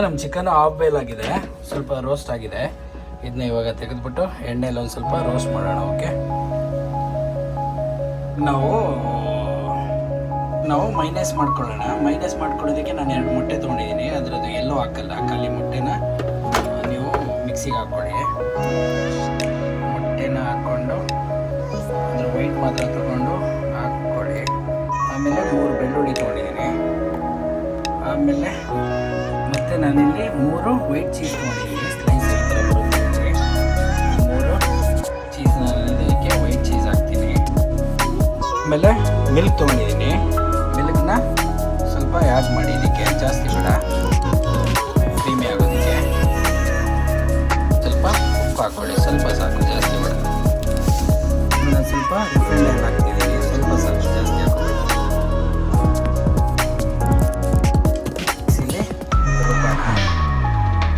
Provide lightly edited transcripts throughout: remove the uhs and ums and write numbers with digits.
ನಮ್ಮ chicken half boil ಆಗಿದೆ, ಸ್ವಲ್ಪ ರೋಸ್ಟ್ ಆಗಿದೆ. ಇದನ್ನ ಇವಾಗ ತೆಗೆದ್ಬಿಟ್ಟು ಎಣ್ಣೆಯಲ್ಲಿ ಒಂದು ಸ್ವಲ್ಪ ರೋಸ್ಟ್ ಮಾಡೋಣ. ಓಕೆ, ನಾವು ಮೈನಸ್ ಮಾಡ್ಕೊಳ್ಳೋಣ. ಮೈನಸ್ ಮಾಡ್ಕೊಳ್ಳೋದಕ್ಕೆ ನಾನು 2 ಮೊಟ್ಟೆ ತೊಗೊಂಡಿದ್ದೀನಿ. ಅದರದ್ದು ಎಲ್ಲೂ ಹಾಕಲ್ಲ, ಖಾಲಿ ಮೊಟ್ಟೆನ ನೀವು ಮಿಕ್ಸಿಗೆ ಹಾಕ್ಕೊಳ್ಳಿ. ಮೊಟ್ಟೆನ ಹಾಕ್ಕೊಂಡು ಅದ್ರ ವೈಟ್ ಮಾತ್ರ ತೊಗೊಂಡು ಹಾಕ್ಕೊಳ್ಳಿ. ಆಮೇಲೆ 3 ಬೆಳ್ಳುಳ್ಳಿ ತೊಗೊಂಡಿದ್ದೀನಿ. ಆಮೇಲೆ ಮತ್ತು ನಾನಿಲ್ಲಿ 3 ವೈಟ್ ಚೀಸ್ ತೊಗೊಂಡಿದ್ದೀನಿ. ಸ್ಲೈಸ್ ಥರ ಬರುತ್ತೆ. 3 ಚೀಸ್ನಲ್ಲಿ ವೈಟ್ ಚೀಸ್ ಹಾಕ್ತೀನಿ. ಆಮೇಲೆ ಮಿಲ್ಕ್ ತೊಗೊಂಡಿದ್ದೀನಿ. ಮಿಲ್ಕ್ನ ಸ್ವಲ್ಪ ಆ್ಯಡ್ ಮಾಡಿ, ಇದಕ್ಕೆ ಜಾಸ್ತಿ ಬೇಡ, ಕ್ರೀಮಿ ಆಗೋದಕ್ಕೆ. ಸ್ವಲ್ಪ ಉಪ್ಪು ಹಾಕ್ಕೊಳ್ಳಿ, ಸ್ವಲ್ಪ ಸಾಕು, ಜಾಸ್ತಿ ಬೇಡ. ಆಮೇಲೆ ಸ್ವಲ್ಪ ರಿಫೈಂಡ್ ಆಯಿಲ್ ಹಾಕ್ತಿದ್ದೀನಿ, ಸ್ವಲ್ಪ ಸಾಕು, ಜಾಸ್ತಿ ಹಾಕೋದು.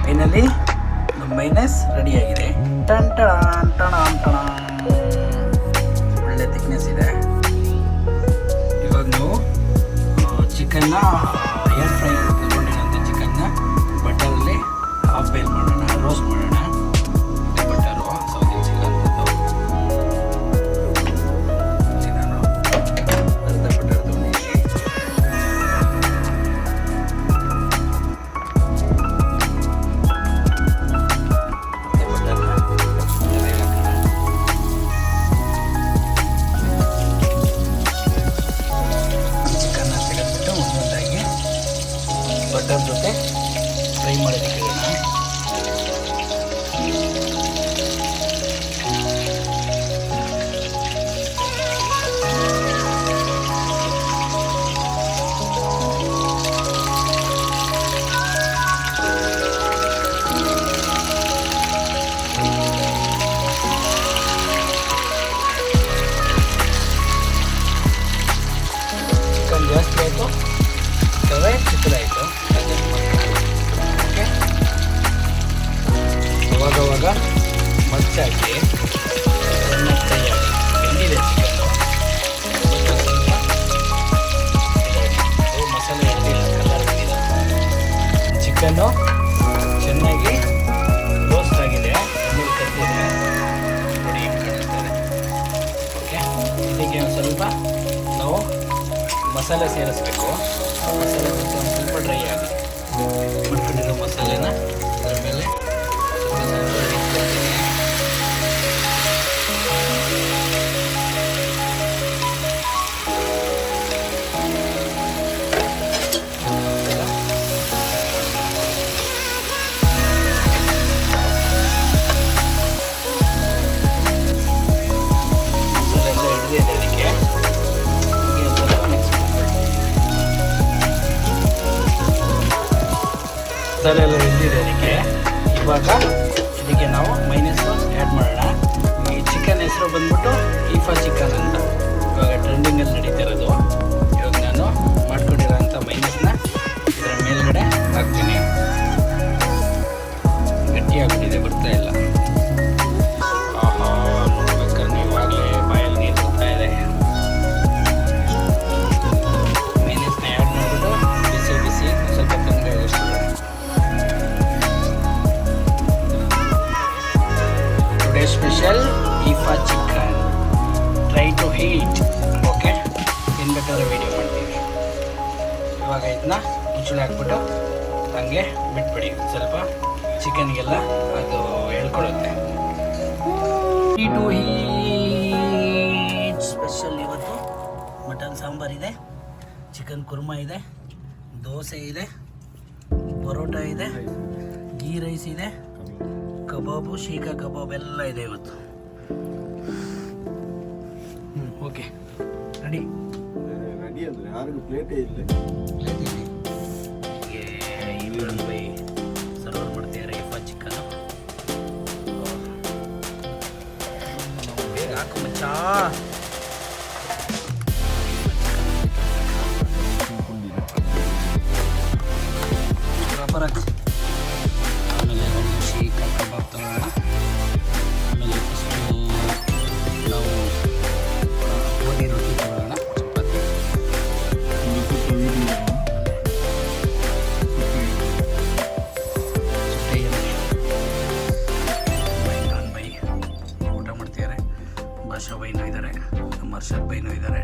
ಫೈನಲಿ ನಮ್ಮ ಮೈನಸ್ ರೆಡಿಯಾಗಿದೆ. ಟನ್ ಟಣ ಟಣ ಟಣ, ಒಳ್ಳೆ ಥಿಕ್ನೆಸ್ ಇದೆ. ಇವಾಗ ನಾವು ಚಿಕನ್ನ ಏರ್ ಫ್ರೈ ತಗೊಂಡಿರೋಂಥ ಚಿಕನ್ನ ಬಟರಲ್ಲಿ ಹಾಫ್ ಬಾಯ್ಲ್ ಮಾಡೋಣ, ರೋಸ್ಟ್ ಮಾಡೋಣ. ಬಟರು ಸೌತ್ ಇಂಡಿಯನ್ಸಿಗಂಥದ್ದು. ನಾನು ಅರ್ಧ ಬಟರ್ ತೊಗೊಂಡಿದ್ದೀನಿ. ಬಟರ್ ಜೊತೆ ಫ್ರೈ ಮಾಡೋದಕ್ಕೆ ಇಡೋಣ. ಚಿಕನ್ ಜಾಸ್ತಿ ಆಯಿತು, ರವೆ ಚಿಕ್ಕದಾಯಿತು. ಅವಾಗವಾಗ ಮಚ್ಚಾಕಿ ಬೆಂದಿದೆ ಚಿಕನ್ನು. ಮಸಾಲೆ ಎಣ್ಣೆಲ್ಲ ಕಲರ್ ಬಂದಿಲ್ಲ. ಚಿಕನ್ನು ಚೆನ್ನಾಗಿ ರೋಸ್ಟ್ ಆಗಿದೆ, ಎಣ್ಣೆ ಕಟ್ಟಿದೆ ನೋಡಿ, ಕಾಣಿಸ್ತಾರೆ. ಓಕೆ, ಇದಕ್ಕೆ ಒಂದು ಸ್ವಲ್ಪ ನಾವು ಮಸಾಲೆ ಸೇರಿಸ್ಬೇಕು. ಮಸಾಲೆ ಒಂದು ಸ್ವಲ್ಪ ಡ್ರೈ ಆಗಿ ಮಾಡ್ಕೊಂಡಿರೋ ಮಸಾಲೆನ ಅದರ ಮೇಲೆ ಮಸಾಲೆ ಎಲ್ಲ ಹಿಡಿದಿದೆ ಅದಕ್ಕೆ. ಇವಾಗ ಇದಕ್ಕೆ ನಾವು ಮೈನಸ್ ಆ್ಯಡ್ ಮಾಡೋಣ. ಈ ಚಿಕನ್ ಹೆಸರು ಬಂದ್ಬಿಟ್ಟು ಈಫಾ ಚಿಕನ್ ಅಂತ ಇವಾಗ ಟ್ರೆಂಡಿಂಗಲ್ಲಿ ನಡೀತಿರೋದು. ಇವಾಗ ನಾನು ಮಾಡ್ಕೊಂಡಿರೋಂಥ ಮೈನಸ್ನ ಇದರ ಮೇಲ್ಗಡೆ ಹಾಕ್ತೀನಿ. ಗಟ್ಟಿಯಾಗ್ಬಿಟ್ಟಿದೆ, ಬರ್ತಾ ಇಲ್ಲ. ಆಹಾ, ನೋಡ್ಬೇಕಾದ್ರೆ ನೀವಾಗಲೇ ಬಾಯಲ್ಲಿ ನೀರು ಬರ್ತಾ ಇದೆ. ಮೈನಸ್ನ ಆ್ಯಡ್ ಮಾಡಿಬಿಟ್ಟು ಬಿಸಿ ಬಿಸಿ ಸ್ವಲ್ಪ ತಣ್ಣಗಾಗೋಷ್ಟು ಸ್ಪೆಷಲ್ ಈಫಾ chicken, try to heat. Okay, ಏನು ಬೇಕಾದ್ರೆ ವೀಡಿಯೋ ಮಾಡ್ತೀವಿ. ಇವಾಗ ಇದನ್ನ ಮುಚ್ಚಳ ಹಾಕ್ಬಿಟ್ಟು ಹಂಗೆ ಬಿಟ್ಬಿಡಿ. ಸ್ವಲ್ಪ ಚಿಕನ್ಗೆಲ್ಲ ಅದು ಹೇಳ್ಕೊಳುತ್ತೆ. ಟು ಹೀಟ್ ಸ್ಪೆಷಲ್ ಇವತ್ತು ಮಟನ್ ಸಾಂಬಾರಿದೆ, ಚಿಕನ್ ಕುರ್ಮಾ ಇದೆ, ದೋಸೆ ಇದೆ, ಪರೋಟ ಇದೆ, ಗೀ ರೈಸ್ ಇದೆ, ಕಬಾಬು, ಶೀಖಾ ಕಬಾಬ್ ಎಲ್ಲ ಇದೆ ಇವತ್ತು. ಓಕೆ, ರೆಡಿ ಅಂದರೆ ಯಾರಿಗೂ ಪ್ಲೇಟೇ ಇಲ್ಲ. ಪ್ಲೇಟ್ ಇದೆ, ಇವರನ್ನು ಬೈ ಸರ್ವರ್ ಮಾಡ್ತಿದ್ದಾರೆ ಈಫಾ ಚಿಕನ್. ಬೇಗ ಹಾಕು ಮಚ್ಚಾ. ಪ್ರಾಪರ್ ಹಾಕಿ. ಆಮೇಲೆ ಒಂದು ಶೀಖಾ ಕಬಾಬ್ ತಗೋಣ. ಆಮೇಲೆ ಫಸ್ಟು ನಾವು ಗೋಧಿ ರೊಟ್ಟಿ ತಗೊಳ್ಳೋಣ, ಚಪಾತಿ. ಕಮರ್ಷಿಯಲ್ ಬೈನು ಇದ್ದಾರೆ.